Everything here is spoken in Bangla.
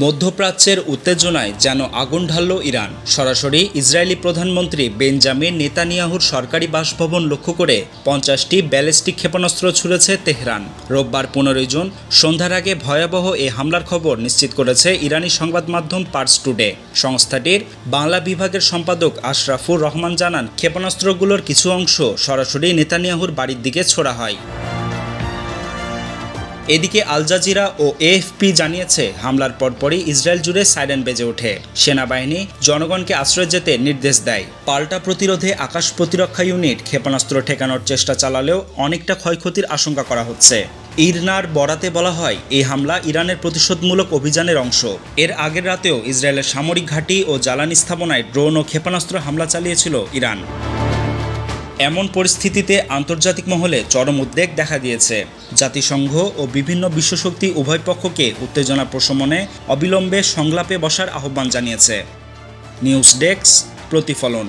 মধ্যপ্রাচ্যের উত্তেজনায় যেন আগুন ঢালল ইরান। সরাসরি ইসরায়েলি প্রধানমন্ত্রী বেঞ্জামিন নেতানিয়াহুর সরকারি বাসভবন লক্ষ্য করে 50টি ব্যালিস্টিক ক্ষেপণাস্ত্র ছুড়েছে তেহরান। রোববার 15 জুন সন্ধ্যার আগে ভয়াবহ এ হামলার খবর নিশ্চিত করেছে ইরানি সংবাদ মাধ্যম পার্স টুডে। সংস্থাটির বাংলা বিভাগের সম্পাদক আশরাফুর রহমান জানান, ক্ষেপণাস্ত্রগুলোর কিছু অংশ সরাসরি নেতানিয়াহুর বাড়ির দিকে ছোড়া হয়। এদিকে আল জাজিরা ও এএফপি জানিয়েছে, হামলার পরপরই ইসরায়েল জুড়ে সাইরেন বেজে ওঠে। সেনাবাহিনী জনগণকে আশ্রয় যেতে নির্দেশ দেয়। পাল্টা প্রতিরোধে আকাশ প্রতিরক্ষা ইউনিট ক্ষেপণাস্ত্র ঠেকানোর চেষ্টা চালালেও অনেকটা ক্ষয়ক্ষতির আশঙ্কা করা হচ্ছে। ইরনার বরাতে বলা হয়, এই হামলা ইরানের প্রতিশোধমূলক অভিযানের অংশ। এর আগের রাতেও ইসরায়েলের সামরিক ঘাঁটি ও জ্বালানি স্থাপনায় ড্রোন ও ক্ষেপণাস্ত্র হামলা চালিয়েছিল ইরান। এমন পরিস্থিতিতে আন্তর্জাতিক মহলে চরম উদ্বেগ দেখা দিয়েছে। জাতিসংঘ ও বিভিন্ন বিশ্বশক্তি উভয় পক্ষকে উত্তেজনা প্রশমনে অবিলম্বে সংলাপে বসার আহ্বান জানিয়েছে। নিউজ ডেস্ক, প্রতিফলন।